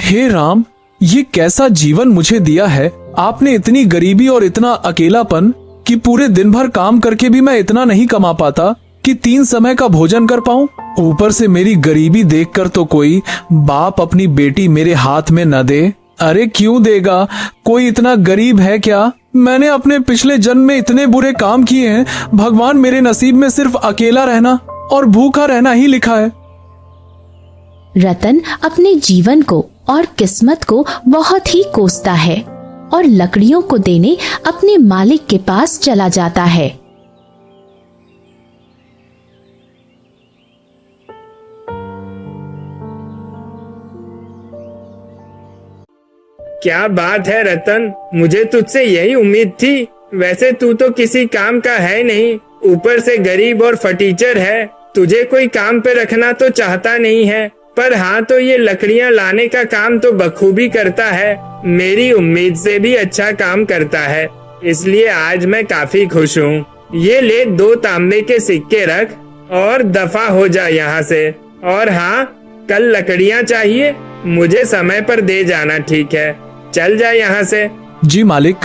हे राम, ये कैसा जीवन मुझे दिया है आपने। इतनी गरीबी और इतना अकेलापन कि पूरे दिन भर काम करके भी मैं इतना नहीं कमा पाता कि 3 समय का भोजन कर पाऊं। ऊपर से मेरी गरीबी देखकर तो कोई बाप अपनी बेटी मेरे हाथ में न दे। अरे क्यों देगा, कोई इतना गरीब है क्या? मैंने अपने पिछले जन्म में इतने बुरे काम किए हैं, भगवान मेरे नसीब में सिर्फ अकेला रहना और भूखा रहना ही लिखा है। रतन अपने जीवन को और किस्मत को बहुत ही कोसता है और लकड़ियों को देने अपने मालिक के पास चला जाता है। क्या बात है रतन, मुझे तुझसे यही उम्मीद थी। वैसे तू तो किसी काम का है नहीं, ऊपर से गरीब और फटीचर है। तुझे कोई काम पे रखना तो चाहता नहीं है, पर हाँ तो ये लकड़ियाँ लाने का काम तो बखूबी करता है। मेरी उम्मीद से भी अच्छा काम करता है, इसलिए आज मैं काफी खुश हूँ। ये ले 2 तांबे के सिक्के रख और दफा हो जा यहाँ से। और हाँ, कल लकड़ियाँ चाहिए, मुझे समय पर दे जाना, ठीक है? चल जा यहाँ से। जी मालिक।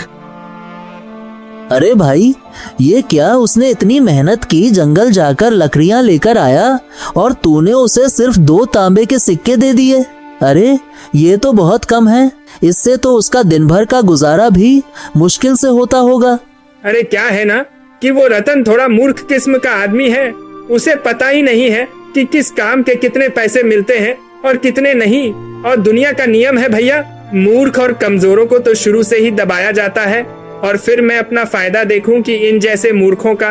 अरे भाई, ये क्या, उसने इतनी मेहनत की, जंगल जाकर लकड़ियां लेकर आया और तूने उसे सिर्फ 2 तांबे के सिक्के दे दिए। अरे ये तो बहुत कम है, इससे तो उसका दिन भर का गुजारा भी मुश्किल से होता होगा। अरे क्या है ना कि वो रतन थोड़ा मूर्ख किस्म का आदमी है। उसे पता ही नहीं है कि किस काम के कितने पैसे मिलते हैं और कितने नहीं। और दुनिया का नियम है भैया, मूर्ख और कमजोरों को तो शुरू से ही दबाया जाता है और फिर मैं अपना फायदा देखूं कि इन जैसे मूर्खों का।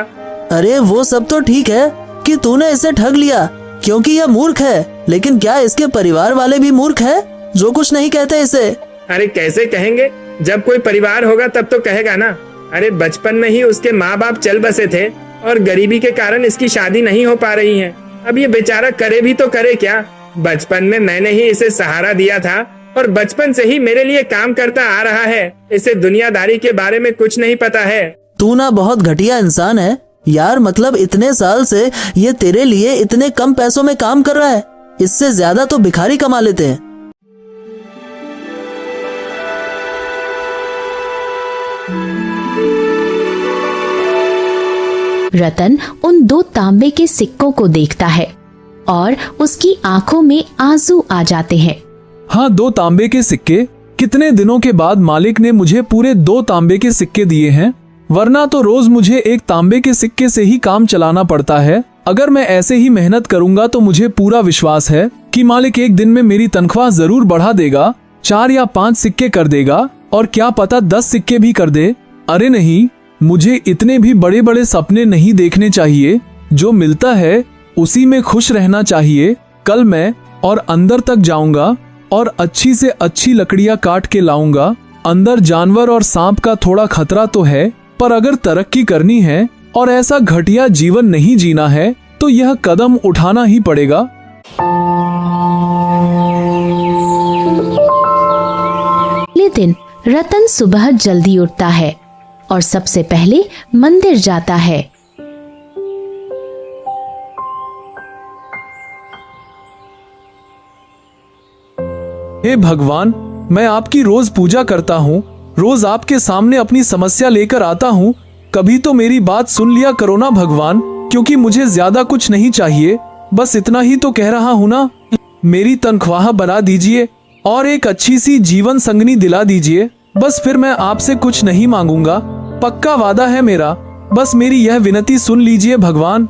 अरे वो सब तो ठीक है कि तूने इसे ठग लिया क्योंकि यह मूर्ख है, लेकिन क्या इसके परिवार वाले भी मूर्ख है जो कुछ नहीं कहते इसे? अरे कैसे कहेंगे, जब कोई परिवार होगा तब तो कहेगा ना। अरे बचपन में ही उसके माँ बाप चल बसे थे और गरीबी के कारण इसकी शादी नहीं हो पा रही है। अब ये बेचारा करे भी तो करे क्या? बचपन में मैंने ही इसे सहारा दिया था और बचपन से ही मेरे लिए काम करता आ रहा है। इसे दुनियादारी के बारे में कुछ नहीं पता है। तू ना बहुत घटिया इंसान है यार, मतलब इतने साल से ये तेरे लिए इतने कम पैसों में काम कर रहा है, इससे ज्यादा तो भिखारी कमा लेते हैं। रतन उन 2 तांबे के सिक्कों को देखता है और उसकी आंखों में आंसू आ जाते हैं। हाँ, 2 तांबे के सिक्के। कितने दिनों के बाद मालिक ने मुझे पूरे 2 तांबे के सिक्के दिए हैं, वरना तो रोज मुझे 1 तांबे के सिक्के से ही काम चलाना पड़ता है। अगर मैं ऐसे ही मेहनत करूंगा तो मुझे पूरा विश्वास है कि मालिक एक दिन में मेरी तनख्वाह जरूर बढ़ा देगा, 4 या 5 सिक्के कर देगा और क्या पता 10 सिक्के भी कर दे। अरे नहीं, मुझे इतने भी बड़े बड़े सपने नहीं देखने चाहिए। जो मिलता है उसी में खुश रहना चाहिए। कल मैं और अंदर तक जाऊंगा और अच्छी से अच्छी लकड़ियां काट के लाऊंगा। अंदर जानवर और सांप का थोड़ा खतरा तो है, पर अगर तरक्की करनी है और ऐसा घटिया जीवन नहीं जीना है तो यह कदम उठाना ही पड़ेगा। अगले दिन रतन सुबह जल्दी उठता है और सबसे पहले मंदिर जाता है। हे भगवान, मैं आपकी रोज पूजा करता हूँ, रोज आपके सामने अपनी समस्या लेकर आता हूँ। कभी तो मेरी बात सुन लिया करो ना भगवान, क्योंकि मुझे ज्यादा कुछ नहीं चाहिए, बस इतना ही तो कह रहा हूँ ना। मेरी तनख्वाह बढ़ा दीजिए और एक अच्छी सी जीवन संगनी दिला दीजिए, बस फिर मैं आपसे कुछ नहीं मांगूंगा, पक्का वादा है मेरा। बस मेरी यह विनती सुन लीजिए भगवान।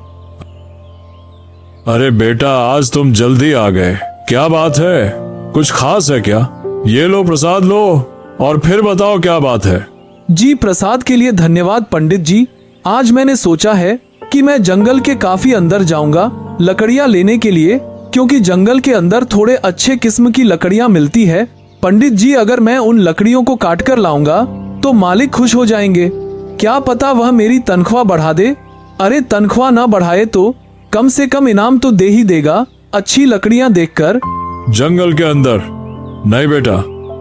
अरे बेटा, आज तुम जल्दी आ गए, क्या बात है? कुछ खास है क्या? ये लो प्रसाद लो और फिर बताओ क्या बात है। जी, प्रसाद के लिए धन्यवाद पंडित जी। आज मैंने सोचा है कि मैं जंगल के काफी अंदर जाऊंगा लकड़ियां लेने के लिए, क्योंकि जंगल के अंदर थोड़े अच्छे किस्म की लकड़ियां मिलती है। पंडित जी, अगर मैं उन लकड़ियों को काट कर लाऊंगा तो मालिक खुश हो जाएंगे, क्या पता वह मेरी तनख्वाह बढ़ा दे। अरे तनख्वाह ना बढ़ाए तो कम से कम इनाम तो दे ही देगा, अच्छी लकड़ियां देखकर। जंगल के अंदर नहीं बेटा,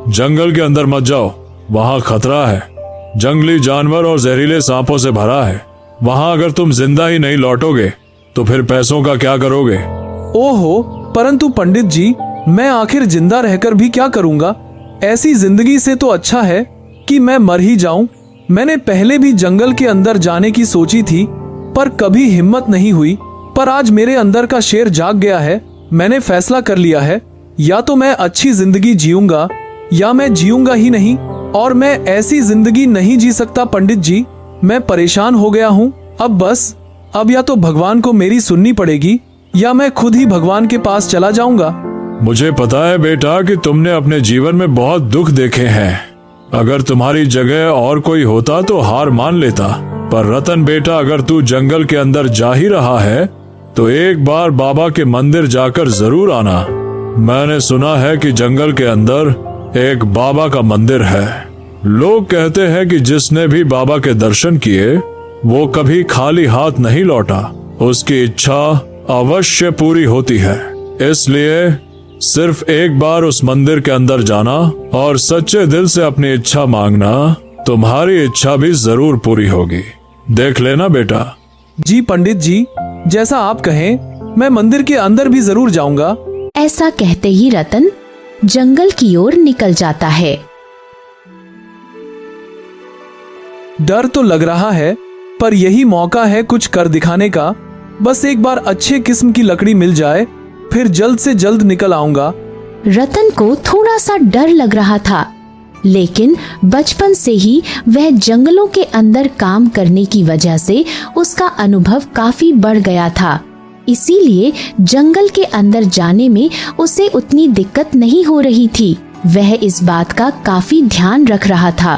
जंगल के अंदर मत जाओ, वहाँ खतरा है। जंगली जानवर और जहरीले सांपों से भरा है। वहाँ अगर तुम जिंदा ही नहीं लौटोगे तो फिर पैसों का क्या करोगे? ओहो, परंतु पंडित जी, मैं आखिर जिंदा रहकर भी क्या करूंगा? ऐसी जिंदगी से तो अच्छा है कि मैं मर ही जाऊं। मैंने पहले भी जंगल के अंदर जाने की सोची थी, पर कभी हिम्मत नहीं हुई। पर आज मेरे अंदर का शेर जाग गया है। मैंने फैसला कर लिया है, या तो मैं अच्छी जिंदगी जीऊंगा या मैं जीऊंगा ही नहीं। और मैं ऐसी जिंदगी नहीं जी सकता पंडित जी। मैं परेशान हो गया हूँ। अब या तो भगवान को मेरी सुननी पड़ेगी या मैं खुद ही भगवान के पास चला जाऊंगा। मुझे पता है बेटा कि तुमने अपने जीवन में बहुत दुख देखे हैं। अगर तुम्हारी जगह और कोई होता तो हार मान लेता। पर रतन बेटा, अगर तू जंगल के अंदर जा ही रहा है तो एक बार बाबा के मंदिर जाकर जरूर आना। मैंने सुना है कि जंगल के अंदर एक बाबा का मंदिर है। लोग कहते हैं कि जिसने भी बाबा के दर्शन किए वो कभी खाली हाथ नहीं लौटा। उसकी इच्छा अवश्य पूरी होती है। इसलिए सिर्फ एक बार उस मंदिर के अंदर जाना और सच्चे दिल से अपनी इच्छा मांगना, तुम्हारी इच्छा भी जरूर पूरी होगी। देख लेना बेटा। जी पंडित जी, जैसा आप कहें, मैं मंदिर के अंदर भी जरूर जाऊंगा। ऐसा कहते ही रतन जंगल की ओर निकल जाता है। डर तो लग रहा है, पर यही मौका है कुछ कर दिखाने का। बस एक बार अच्छे किस्म की लकड़ी मिल जाए, फिर जल्द से जल्द निकल आऊंगा। रतन को थोड़ा सा डर लग रहा था, लेकिन बचपन से ही वह जंगलों के अंदर काम करने की वजह से उसका अनुभव काफी बढ़ गया था। इसीलिए जंगल के अंदर जाने में उसे उतनी दिक्कत नहीं हो रही थी। वह इस बात का काफी ध्यान रख रहा था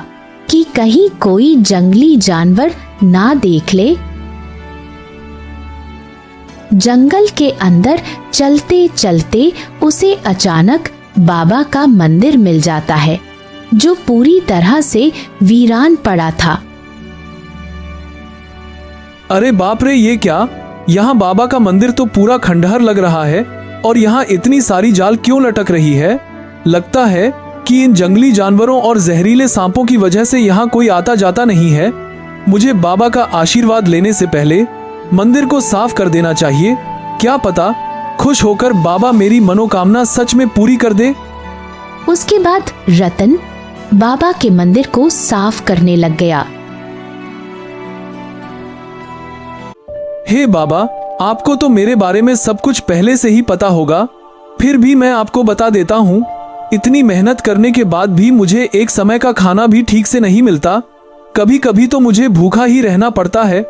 कि कहीं कोई जंगली जानवर ना देख ले। जंगल के अंदर चलते चलते उसे अचानक बाबा का मंदिर मिल जाता है, जो पूरी तरह से वीरान पड़ा था। अरे बाप रे, ये क्या? यहाँ बाबा का मंदिर तो पूरा खंडहर लग रहा है। और यहाँ इतनी सारी जाल क्यों लटक रही है? लगता है कि इन जंगली जानवरों और जहरीले सांपों की वजह से यहाँ कोई आता जाता नहीं है। मुझे बाबा का आशीर्वाद लेने से पहले मंदिर को साफ कर देना चाहिए। क्या पता खुश होकर बाबा मेरी मनोकामना सच में पूरी कर दे। उसके बाद रतन बाबा के मंदिर को साफ करने लग गया। हे बाबा, आपको तो मेरे बारे में सब कुछ पहले से ही पता होगा, फिर भी मैं आपको बता देता हूँ। इतनी मेहनत करने के बाद भी मुझे एक समय का खाना भी ठीक से नहीं मिलता। कभी कभी तो मुझे भूखा ही रहना पड़ता है।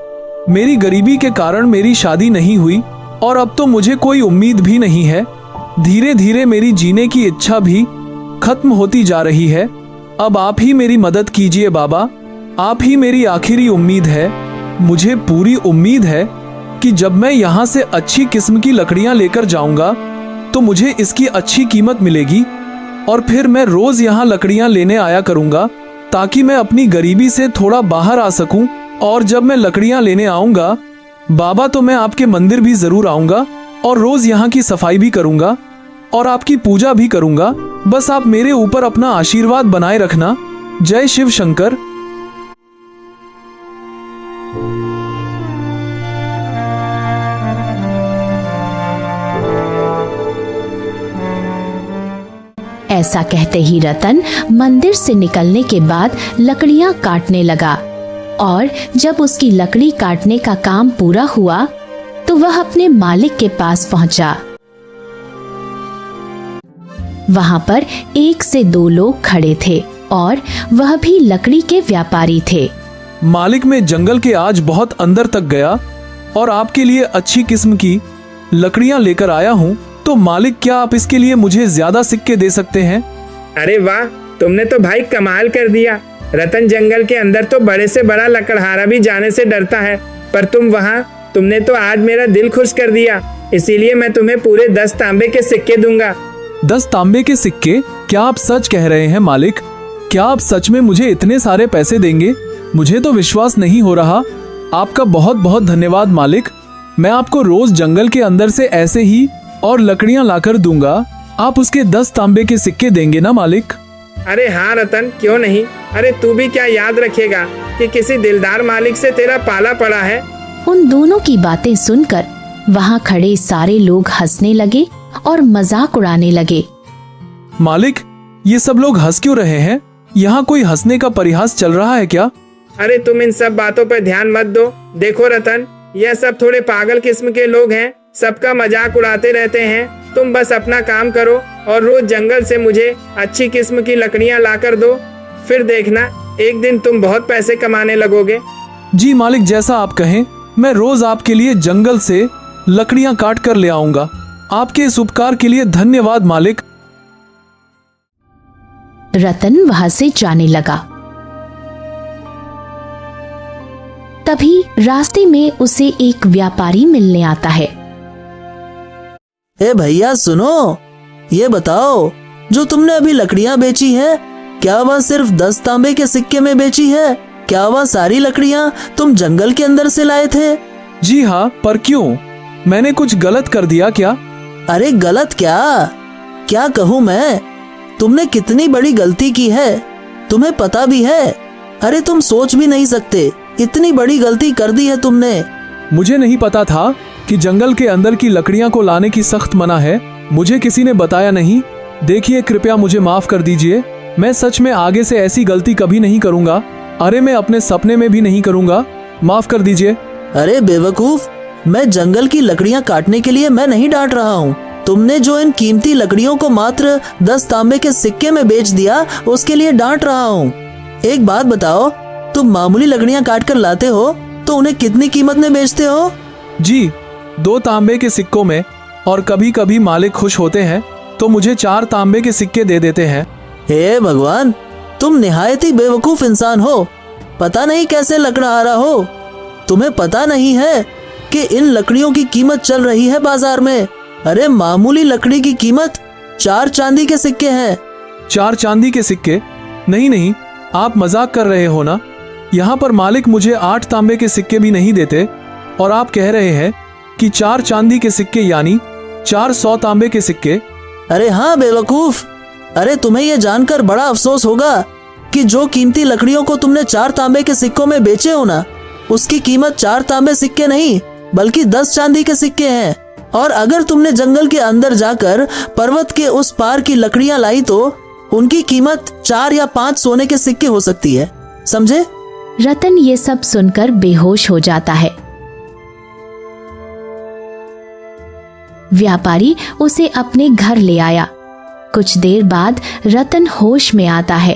मेरी गरीबी के कारण मेरी शादी नहीं हुई और अब तो मुझे कोई उम्मीद भी नहीं है। धीरे धीरे मेरी जीने की इच्छा भी खत्म होती जा रही है। अब आप ही मेरी मदद कीजिए बाबा। आप ही मेरी आखिरी उम्मीद है। मुझे पूरी उम्मीद है कि जब मैं यहाँ से अच्छी किस्म की लकड़ियाँ लेकर जाऊंगा तो मुझे इसकी अच्छी कीमत मिलेगी और फिर मैं रोज यहाँ लकड़ियाँ लेने आया करूंगा, ताकि मैं अपनी गरीबी से थोड़ा बाहर आ सकूं। और जब मैं लकड़ियाँ लेने आऊंगा बाबा, तो मैं आपके मंदिर भी जरूर आऊंगा और रोज यहाँ की सफाई भी करूंगा और आपकी पूजा भी करूंगा। बस आप मेरे ऊपर अपना आशीर्वाद बनाए रखना। जय शिव शंकर। ऐसा कहते ही रतन मंदिर से निकलने के बाद लकड़ियां काटने लगा और जब उसकी लकड़ी काटने का काम पूरा हुआ तो वह अपने मालिक के पास पहुंचा। वहां पर 1 से 2 लोग खड़े थे और वह भी लकड़ी के व्यापारी थे। मालिक, मैं जंगल के आज बहुत अंदर तक गया और आपके लिए अच्छी किस्म की लकड़ियां लेकर आया हूँ। तो मालिक, क्या आप इसके लिए मुझे ज्यादा सिक्के दे सकते हैं? अरे वाह, तुमने तो भाई कमाल कर दिया। रतन जंगल के अंदर तो बड़े से बड़ा लकड़हारा भी जाने से डरता है, पर तुमने तो आज मेरा दिल खुश कर दिया। इसीलिए मैं तुम्हें पूरे 10 तांबे के सिक्के दूंगा। 10 तांबे के सिक्के? क्या आप सच कह रहे हैं मालिक? क्या आप सच में मुझे इतने सारे पैसे देंगे? मुझे तो विश्वास नहीं हो रहा। आपका बहुत बहुत धन्यवाद मालिक। मैं आपको रोज जंगल के अंदर से ऐसे ही और लकड़ियां लाकर दूंगा। आप उसके 10 तांबे के सिक्के देंगे ना मालिक? अरे हाँ रतन, क्यों नहीं। अरे तू भी क्या याद रखेगा कि किसी दिलदार मालिक से तेरा पाला पड़ा है। उन दोनों की बातें सुनकर वहां खड़े सारे लोग हंसने लगे और मजाक उड़ाने लगे। मालिक, ये सब लोग हंस क्यों रहे हैं? यहाँ कोई हंसने का परिहास चल रहा है क्या? अरे तुम इन सब बातों पर ध्यान मत दो। देखो रतन, यह सब थोड़े पागल किस्म के लोग हैं, सबका मजाक उड़ाते रहते हैं। तुम बस अपना काम करो और रोज जंगल से मुझे अच्छी किस्म की लकड़ियाँ ला कर दो। फिर देखना, एक दिन तुम बहुत पैसे कमाने लगोगे। जी मालिक, जैसा आप कहें, मैं रोज आपके लिए जंगल से लकड़ियाँ काट कर ले आऊंगा। आपके इस उपकार के लिए धन्यवाद मालिक। रतन वहां से जाने लगा। तभी रास्ते में उसे एक व्यापारी मिलने आता है। ए भैया सुनो, ये बताओ, जो तुमने अभी लकड़ियां बेची है, क्या वह सिर्फ 10 तांबे के सिक्के में बेची है? क्या वह सारी लकड़ियां तुम जंगल के अंदर से लाए थे? जी हाँ, पर क्यों? मैंने कुछ गलत कर दिया क्या? अरे गलत क्या कहूँ मैं? तुमने कितनी बड़ी गलती की है, तुम्हें पता भी है? अरे तुम सोच भी नहीं सकते, इतनी बड़ी गलती कर दी है तुमने। मुझे नहीं पता था कि जंगल के अंदर की लकड़ियां को लाने की सख्त मना है। मुझे किसी ने बताया नहीं। देखिए, कृपया मुझे माफ कर दीजिए। मैं सच में आगे से ऐसी गलती कभी नहीं करूंगा। अरे मैं अपने सपने में भी नहीं करूंगा। माफ कर दीजिए। अरे बेवकूफ, मैं जंगल की लकड़ियां काटने के लिए मैं नहीं डांट रहा हूँ। तुमने जो इन कीमती लकड़ियों को मात्र 10 तांबे के सिक्के में बेच दिया, उसके लिए डांट रहा हूँ। एक बात बताओ, तुम मामूली लकड़ियां काट कर लाते हो तो उन्हें कितनी कीमत में बेचते हो? जी, 2 तांबे के सिक्कों में, और कभी कभी मालिक खुश होते हैं तो मुझे 4 तांबे के सिक्के दे देते हैं। हे भगवान, तुम निहायत ही बेवकूफ इंसान हो। पता नहीं कैसे लकड़हारा हो। तुम्हें पता नहीं है कि इन लकड़ियों की कीमत चल रही है बाजार में। अरे मामूली लकड़ी की कीमत 4 चांदी के सिक्के हैं। 4 चांदी के सिक्के? नहीं, आप मजाक कर रहे हो ना? यहाँ पर मालिक मुझे 8 तांबे के सिक्के भी नहीं देते, और आप कह रहे हैं कि 4 चांदी के सिक्के, यानी 400 तांबे के सिक्के। अरे हाँ बेवकूफ, अरे तुम्हें यह जानकर बड़ा अफसोस होगा कि जो कीमती लकड़ियों को तुमने 4 तांबे के सिक्कों में बेचे हो ना, उसकी कीमत 4 तांबे सिक्के नहीं बल्कि 10 चांदी के सिक्के हैं। और अगर तुमने जंगल के अंदर जाकर पर्वत के उस पार की लकड़ियां लाई तो उनकी कीमत 4 या 5 सोने के सिक्के हो सकती है, समझे? रतन ये सब सुनकर बेहोश हो जाता है। व्यापारी उसे अपने घर ले आया। कुछ देर बाद रतन होश में आता है।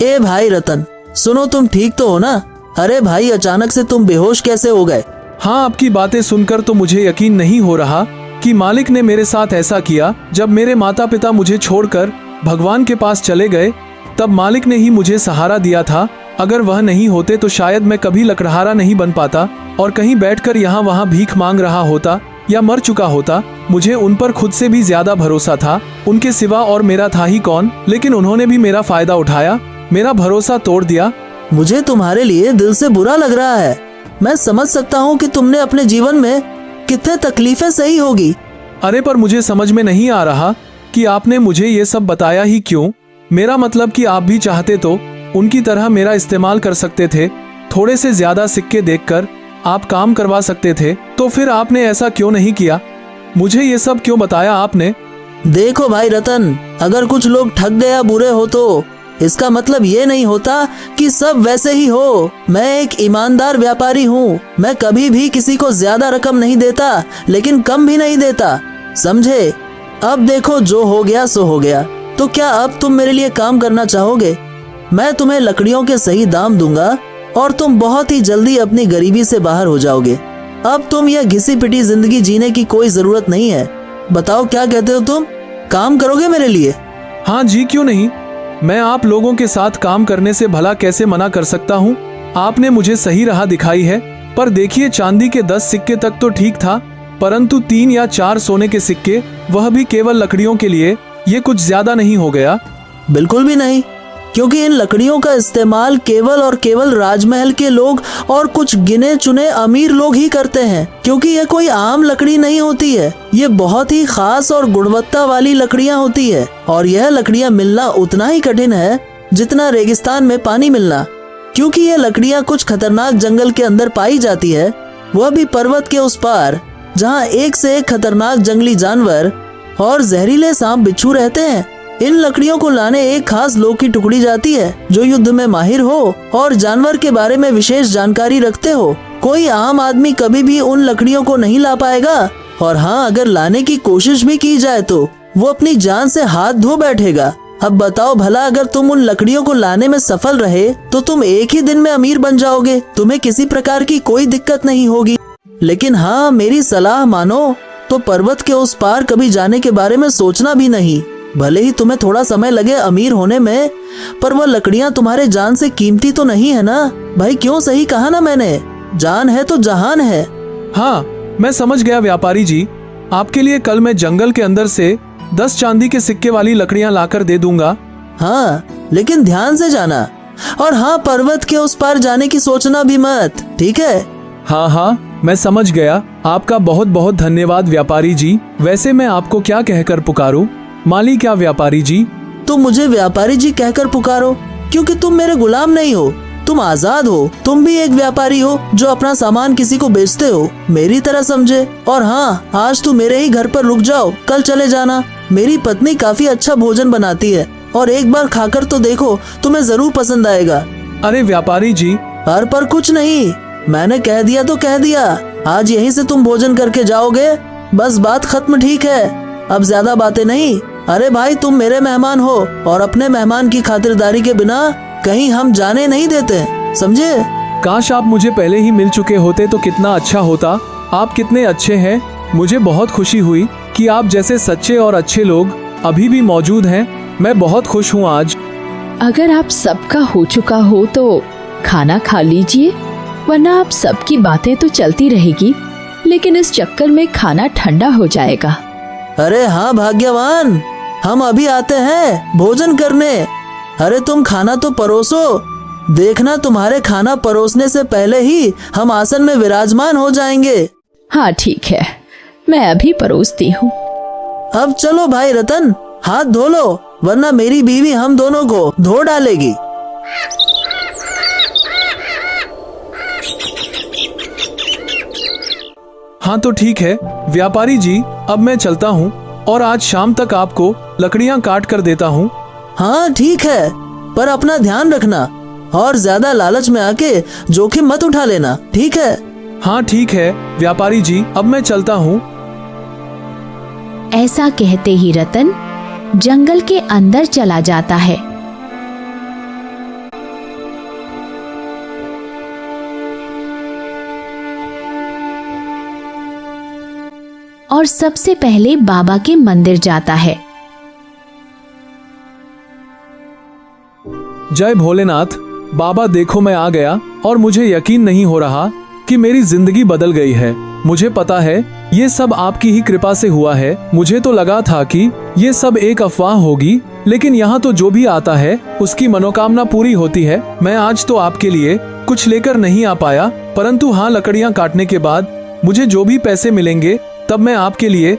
ए भाई रतन, सुनो, तुम ठीक तो हो ना? अरे भाई, अचानक से तुम बेहोश कैसे हो गए? हाँ, आपकी बातें सुनकर तो मुझे यकीन नहीं हो रहा कि मालिक ने मेरे साथ ऐसा किया। जब मेरे माता पिता मुझे छोड़कर भगवान के पास चले गए, तब मालिक ने ही मुझे सहारा दिया था। अगर वह नहीं होते तो शायद मैं कभी लकड़हारा नहीं बन पाता और कहीं बैठकर यहाँ वहाँ भीख मांग रहा होता या मर चुका होता। मुझे उन पर खुद से भी ज्यादा भरोसा था। उनके सिवा और मेरा था ही कौन? लेकिन उन्होंने भी मेरा फायदा उठाया, मेरा भरोसा तोड़ दिया। मुझे तुम्हारे लिए दिल से बुरा लग रहा है। मैं समझ सकता हूँ कि तुमने अपने जीवन में कितने तकलीफें सही होगी। अरे पर मुझे समझ में नहीं आ रहा कि आपने मुझे ये सब बताया ही क्यों। मेरा मतलब कि आप भी चाहते तो उनकी तरह मेरा इस्तेमाल कर सकते थे। थोड़े से ज्यादा सिक्के देखकर आप काम करवा सकते थे, तो फिर आपने ऐसा क्यों नहीं किया? मुझे ये सब क्यों बताया आपने? देखो भाई रतन, अगर कुछ लोग ठग गया बुरे हो तो इसका मतलब ये नहीं होता कि सब वैसे ही हो। मैं एक ईमानदार व्यापारी हूँ। मैं कभी भी किसी को ज्यादा रकम नहीं देता, लेकिन कम भी नहीं देता, समझे? अब देखो, जो हो गया सो हो गया। तो क्या अब तुम मेरे लिए काम करना चाहोगे? मैं तुम्हें लकड़ियों के सही दाम दूंगा और तुम बहुत ही जल्दी अपनी गरीबी से बाहर हो जाओगे। अब तुम यह घिसी पिटी जिंदगी जीने की कोई जरूरत नहीं है। बताओ, क्या कहते हो तुम? काम करोगे मेरे लिए? हाँ जी, क्यों नहीं। मैं आप लोगों के साथ काम करने से भला कैसे मना कर सकता हूँ? आपने मुझे सही राह दिखाई है। पर देखिए, चांदी के 10 सिक्के तक तो ठीक था, परंतु 3 या 4 सोने के सिक्के, वह भी केवल लकड़ियों के लिए, ये कुछ ज्यादा नहीं हो गया? बिल्कुल भी नहीं, क्योंकि इन लकड़ियों का इस्तेमाल केवल और केवल राजमहल के लोग और कुछ गिने चुने अमीर लोग ही करते हैं। क्योंकि यह कोई आम लकड़ी नहीं होती है, ये बहुत ही खास और गुणवत्ता वाली लकड़ियां होती है। और यह लकड़ियां मिलना उतना ही कठिन है जितना रेगिस्तान में पानी मिलना। क्योंकि यह लकड़ियां कुछ खतरनाक जंगल के अंदर पाई जाती है, वह भी पर्वत के उस पार, जहाँ एक से एक खतरनाक जंगली जानवर और जहरीले सांप बिच्छू रहते हैं। इन लकड़ियों को लाने एक खास लोग की टुकड़ी जाती है जो युद्ध में माहिर हो और जानवर के बारे में विशेष जानकारी रखते हो। कोई आम आदमी कभी भी उन लकड़ियों को नहीं ला पाएगा, और हाँ, अगर लाने की कोशिश भी की जाए तो वो अपनी जान से हाथ धो बैठेगा। अब बताओ भला, अगर तुम उन लकड़ियों को लाने में सफल रहे तो तुम एक ही दिन में अमीर बन जाओगे, तुम्हें किसी प्रकार की कोई दिक्कत नहीं होगी। लेकिन हाँ, मेरी सलाह मानो तो पर्वत के उस पार कभी जाने के बारे में सोचना भी नहीं। भले ही तुम्हें थोड़ा समय लगे अमीर होने में, पर वो लकड़ियाँ तुम्हारे जान से कीमती तो नहीं है ना भाई। क्यों, सही कहा ना मैंने? जान है तो जहान है। हाँ, मैं समझ गया व्यापारी जी। आपके लिए कल मैं जंगल के अंदर से 10 चांदी के सिक्के वाली लकड़ियाँ लाकर दे दूंगा। हाँ, लेकिन ध्यान से जाना, और हाँ, पर्वत के उस पार जाने की सोचना भी मत, ठीक है? हाँ हाँ, मैं समझ गया। आपका बहुत बहुत धन्यवाद व्यापारी जी। वैसे मैं आपको क्या कहकर पुकारूं? माली क्या व्यापारी जी? तुम मुझे व्यापारी जी कहकर पुकारो, क्योंकि तुम मेरे गुलाम नहीं हो, तुम आजाद हो। तुम भी एक व्यापारी हो जो अपना सामान किसी को बेचते हो, मेरी तरह समझे। और हाँ, आज तुम मेरे ही घर पर रुक जाओ, कल चले जाना। मेरी पत्नी काफी अच्छा भोजन बनाती है, और एक बार खाकर तो देखो, तुम्हें जरूर पसंद आएगा। अरे व्यापारी जी। पर कुछ नहीं, मैंने कह दिया तो कह दिया। आज यहीं से तुम भोजन करके जाओगे, बस बात खत्म, ठीक है? अब ज्यादा बातें नहीं। अरे भाई, तुम मेरे मेहमान हो, और अपने मेहमान की खातिरदारी के बिना कहीं हम जाने नहीं देते, समझे? काश आप मुझे पहले ही मिल चुके होते तो कितना अच्छा होता। आप कितने अच्छे हैं। मुझे बहुत खुशी हुई कि आप जैसे सच्चे और अच्छे लोग अभी भी मौजूद हैं। मैं बहुत खुश हूँ आज। अगर आप सबका हो चुका हो तो खाना खा लीजिए, वरना आप सबकी बातें तो चलती रहेगी, लेकिन इस चक्कर में खाना ठंडा हो जाएगा। अरे हाँ भाग्यवान, हम अभी आते हैं भोजन करने। अरे तुम खाना तो परोसो, देखना तुम्हारे खाना परोसने से पहले ही हम आसन में विराजमान हो जाएंगे। हाँ ठीक है, मैं अभी परोसती हूँ। अब चलो भाई रतन, हाथ धो लो, वरना मेरी बीवी हम दोनों को धो डालेगी। हाँ तो ठीक है व्यापारी जी, अब मैं चलता हूँ और आज शाम तक आपको लकड़ियाँ काट कर देता हूँ। हाँ ठीक है, पर अपना ध्यान रखना और ज्यादा लालच में आके जोखिम मत उठा लेना, ठीक है? हाँ ठीक है व्यापारी जी, अब मैं चलता हूँ। ऐसा कहते ही रतन जंगल के अंदर चला जाता है। और सबसे पहले बाबा के मंदिर जाता है। जय भोलेनाथ। बाबा देखो मैं आ गया और मुझे यकीन नहीं हो रहा कि मेरी जिंदगी बदल गई है। मुझे पता है ये सब आपकी ही कृपा से हुआ है। मुझे तो लगा था कि ये सब एक अफवाह होगी, लेकिन यहाँ तो जो भी आता है उसकी मनोकामना पूरी होती है। मैं आज तो आपके लिए कुछ लेकर नहीं आ पाया, परंतु हाँ, लकड़ियाँ काटने के बाद मुझे जो भी पैसे मिलेंगे तब मैं आपके लिए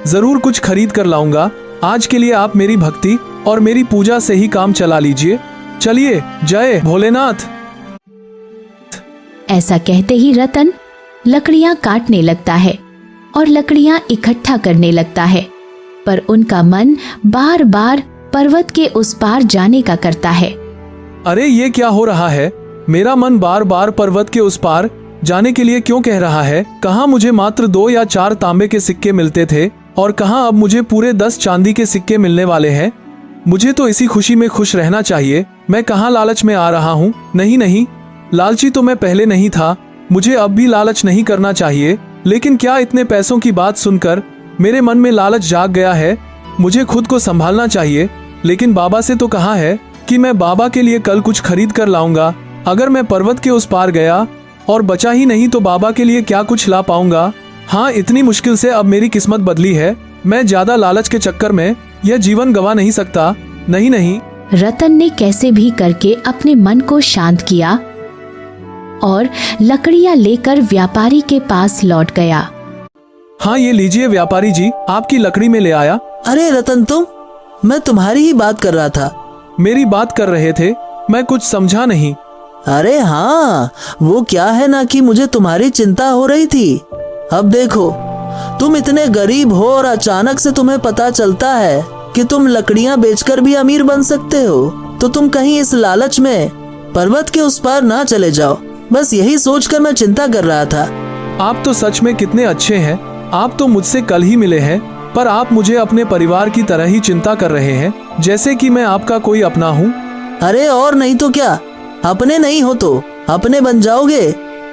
जरूर कुछ खरीद कर लाऊंगा। आज के लिए आप मेरी भक्ति और मेरी पूजा से ही काम चला लीजिए। चलिए, जय भोलेनाथ। ऐसा कहते ही रतन लकड़ियां काटने लगता है और लकड़ियां इकट्ठा करने लगता है, पर उनका मन बार बार पर्वत के उस पार जाने का करता है। अरे ये क्या हो रहा है? मेरा मन बार बार पर्वत के उस पार जाने के लिए क्यों कह रहा है? कहाँ मुझे मात्र 2 या 4 तांबे के सिक्के मिलते थे और कहाँ अब मुझे पूरे 10 चांदी के सिक्के मिलने वाले हैं। मुझे तो इसी खुशी में खुश रहना चाहिए। मैं कहाँ लालच में आ रहा हूँ? नहीं नहीं, लालची तो मैं पहले नहीं था, मुझे अब भी लालच नहीं करना चाहिए। लेकिन क्या इतने पैसों की बात सुनकर मेरे मन में लालच जाग गया है? मुझे खुद को संभालना चाहिए। लेकिन बाबा से तो कहा है कि मैं बाबा के लिए कल कुछ खरीद कर लाऊंगा। अगर मैं पर्वत के उस पार गया और बचा ही नहीं तो बाबा के लिए क्या कुछ ला पाऊंगा? हाँ, इतनी मुश्किल से अब मेरी किस्मत बदली है। मैं ज्यादा लालच के चक्कर में यह जीवन गवा नहीं सकता। नहीं नहीं। रतन ने कैसे भी करके अपने मन को शांत किया और लकड़ियां लेकर व्यापारी के पास लौट गया। हाँ ये लीजिए व्यापारी जी, आपकी लकड़ी में ले आया। अरे रतन, तुम? मैं तुम्हारी ही बात कर रहा था। मेरी बात कर रहे थे? मैं कुछ समझा नहीं। अरे हाँ, वो क्या है ना कि मुझे तुम्हारी चिंता हो रही थी। अब देखो, तुम इतने गरीब हो और अचानक से तुम्हें पता चलता है कि तुम लकड़ियां बेचकर भी अमीर बन सकते हो, तो तुम कहीं इस लालच में पर्वत के उस पार ना चले जाओ। बस यही सोचकर मैं चिंता कर रहा था। आप तो सच में कितने अच्छे हैं। आप तो मुझसे कल ही मिले हैं, पर आप मुझे अपने परिवार की तरह ही चिंता कर रहे हैं, जैसे कि मैं आपका कोई अपना हूँ। अरे और नहीं तो क्या, अपने नहीं हो तो अपने बन जाओगे।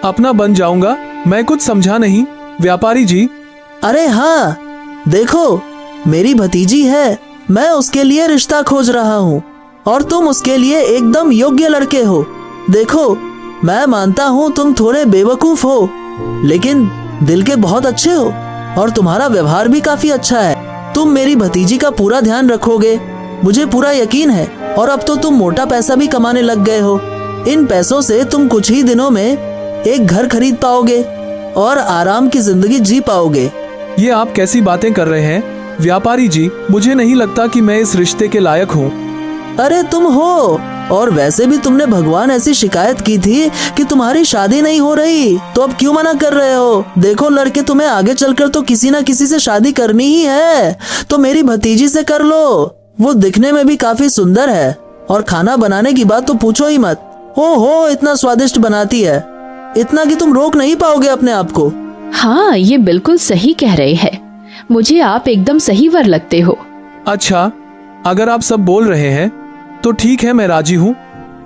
अपना बन जाऊंगा? मैं कुछ समझा नहीं व्यापारी जी। अरे हाँ, देखो मेरी भतीजी है, मैं उसके लिए रिश्ता खोज रहा हूँ और तुम उसके लिए एकदम योग्य लड़के हो। देखो, मैं मानता हूँ तुम थोड़े बेवकूफ हो, लेकिन दिल के बहुत अच्छे हो और तुम्हारा व्यवहार भी काफी अच्छा है। तुम मेरी भतीजी का पूरा ध्यान रखोगे, मुझे पूरा यकीन है। और अब तो तुम मोटा पैसा भी कमाने लग गए हो। इन पैसों से तुम कुछ ही दिनों में एक घर खरीद पाओगे और आराम की जिंदगी जी पाओगे। ये आप कैसी बातें कर रहे हैं व्यापारी जी? मुझे नहीं लगता कि मैं इस रिश्ते के लायक हूँ। अरे तुम हो, और वैसे भी तुमने भगवान ऐसी शिकायत की थी कि तुम्हारी शादी नहीं हो रही, तो अब क्यों मना कर रहे हो? देखो लड़के, तुम्हें आगे चलकर तो किसी न किसी से शादी करनी ही है, तो मेरी भतीजी से कर लो। वो दिखने में भी काफी सुंदर है और खाना बनाने की बात तो पूछो ही मत। हो इतना स्वादिष्ट बनाती है, इतना कि तुम रोक नहीं पाओगे अपने आप को। हाँ, ये बिल्कुल सही कह रहे हैं। मुझे आप एकदम सही वर लगते हो। अच्छा, अगर आप सब बोल रहे हैं तो ठीक है, मैं राजी हूँ।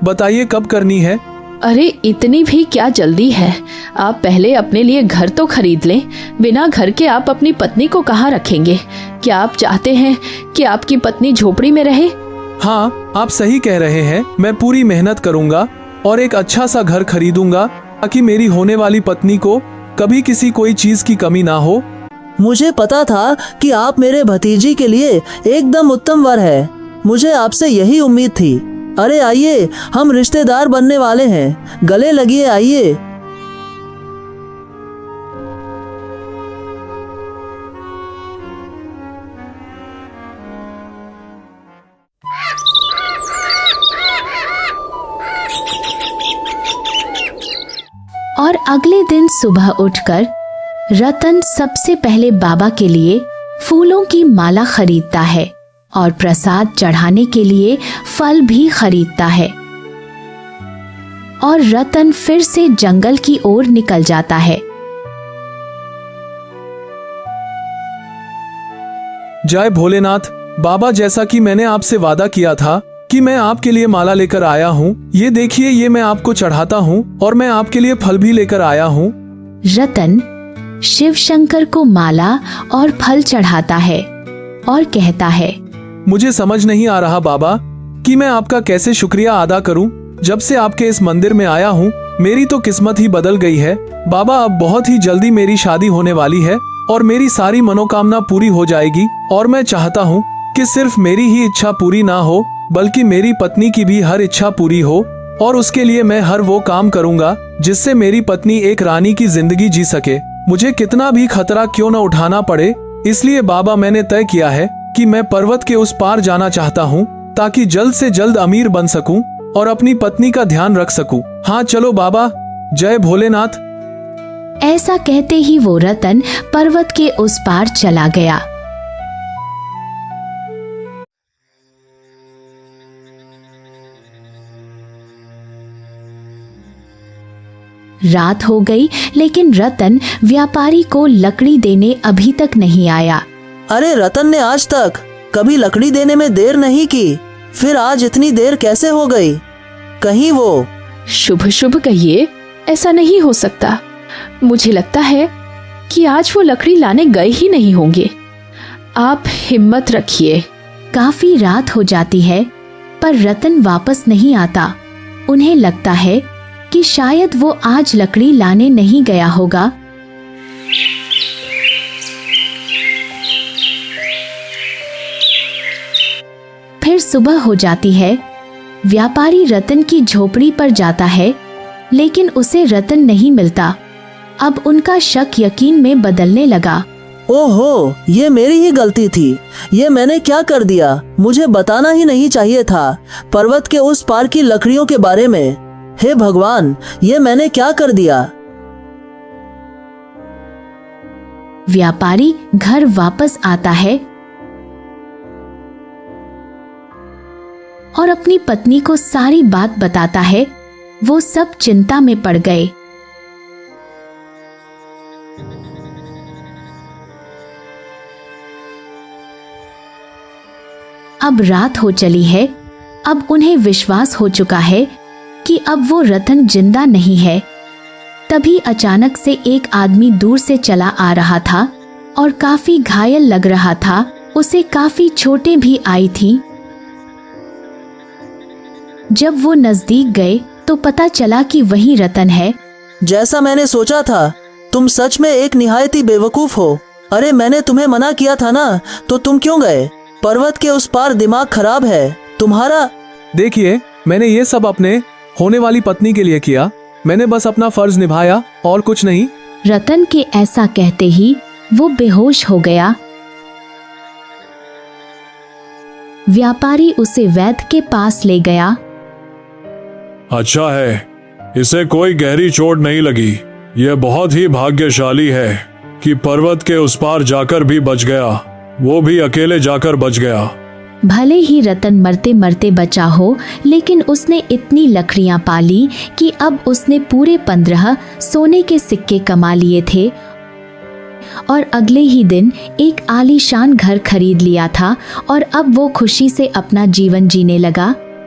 बताइए कब करनी है? अरे इतनी भी क्या जल्दी है? आप पहले अपने लिए घर तो खरीद लें। बिना घर के आप अपनी पत्नी को कहाँ रखेंगे? क्या आप चाहते हैं कि आपकी पत्नी झोपड़ी में रहे? हाँ, आप सही कह रहे हैं। मैं पूरी मेहनत करूँगा और एक अच्छा सा घर खरीदूंगा ताकि मेरी होने वाली पत्नी को कभी किसी कोई चीज की कमी ना हो। मुझे पता था कि आप मेरे भतीजी के लिए एकदम उत्तम वर है। मुझे आपसे यही उम्मीद थी। अरे आइए, हम रिश्तेदार बनने वाले हैं, गले लगिए, आइए। और अगले दिन सुबह उठकर रतन सबसे पहले बाबा के लिए फूलों की माला खरीदता है और प्रसाद चढ़ाने के लिए फल भी खरीदता है। और रतन फिर से जंगल की ओर निकल जाता है। जय भोलेनाथ। बाबा, जैसा कि मैंने आपसे वादा किया था कि मैं आपके लिए माला लेकर आया हूँ, ये देखिए, ये मैं आपको चढ़ाता हूँ और मैं आपके लिए फल भी लेकर आया हूँ। रतन शिव शंकर को माला और फल चढ़ाता है और कहता है, मुझे समझ नहीं आ रहा बाबा कि मैं आपका कैसे शुक्रिया अदा करूं। जब से आपके इस मंदिर में आया हूं, मेरी तो किस्मत ही बदल गई है। बाबा, अब बहुत ही जल्दी मेरी शादी होने वाली है और मेरी सारी मनोकामना पूरी हो जाएगी। और मैं चाहता हूं कि सिर्फ मेरी ही इच्छा पूरी ना हो, बल्कि मेरी पत्नी की भी हर इच्छा पूरी हो। और उसके लिए मैं हर वो काम करूंगा जिससे मेरी पत्नी एक रानी की जिंदगी जी सके, मुझे कितना भी खतरा क्यों न उठाना पड़े। इसलिए बाबा, मैंने तय किया है कि मैं पर्वत के उस पार जाना चाहता हूँ ताकि जल्द से जल्द अमीर बन सकूं और अपनी पत्नी का ध्यान रख सकूं। हाँ चलो बाबा, जय भोलेनाथ। ऐसा कहते ही वो रतन पर्वत के उस पार चला गया। रात हो गई, लेकिन रतन व्यापारी को लकड़ी देने अभी तक नहीं आया। अरे रतन ने आज तक कभी लकड़ी देने में देर नहीं की, फिर आज इतनी देर कैसे हो गई? कहीं वो शुभ शुभ कहिए, ऐसा नहीं हो सकता। मुझे लगता है कि आज वो लकड़ी लाने गए ही नहीं होंगे। आप हिम्मत रखिए। काफी रात हो जाती है पर रतन वापस नहीं आता। उन्हें लगता है कि शायद वो आज लकड़ी लाने नहीं गया होगा। फिर सुबह हो जाती है। व्यापारी रतन की झोपड़ी पर जाता है, लेकिन उसे रतन नहीं मिलता। अब उनका शक यकीन में बदलने लगा। ओहो, ये मेरी ही गलती थी। ये मैंने क्या कर दिया? मुझे बताना ही नहीं चाहिए था पर्वत के उस पार की लकड़ियों के बारे में। हे भगवान, ये मैंने क्या कर दिया? व्यापारी घर वापस आता है और अपनी पत्नी को सारी बात बताता है। वो सब चिंता में पड़ गए। अब रात हो चली है। अब उन्हें विश्वास हो चुका है कि अब वो रतन जिंदा नहीं है। तभी अचानक से एक आदमी दूर से चला आ रहा था और काफी घायल लग रहा था। उसे काफी चोटें भी आई थी। जब वो नजदीक गए तो पता चला कि वही रतन है। जैसा मैंने सोचा था, तुम सच में एक निहायती बेवकूफ हो। अरे मैंने तुम्हें मना किया था ना, तो तुम क्यों गए? पर्वत के उस पार दिमाग खराब है तुम्हारा। देखिए, मैंने ये सब अपने होने वाली पत्नी के लिए किया। मैंने बस अपना फर्ज निभाया और कुछ नहीं। रतन के ऐसा कहते ही वो बेहोश हो गया। व्यापारी उसे वैद्य के पास ले गया। अच्छा है, इसे कोई गहरी चोट नहीं लगी। यह बहुत ही भाग्यशाली है कि पर्वत के उस पार जाकर भी बच गया। वो भी अकेले जाकर बच गया। भले ही रतन मरते मरते बचा हो, लेकिन उसने इतनी लकड़ियां पाली कि अब उसने पूरे 15 सोने के सिक्के कमा लिए थे और अगले ही दिन एक आलीशान घर खरीद लिया था और अब वो खुशी से अपना जीवन जीने लगा।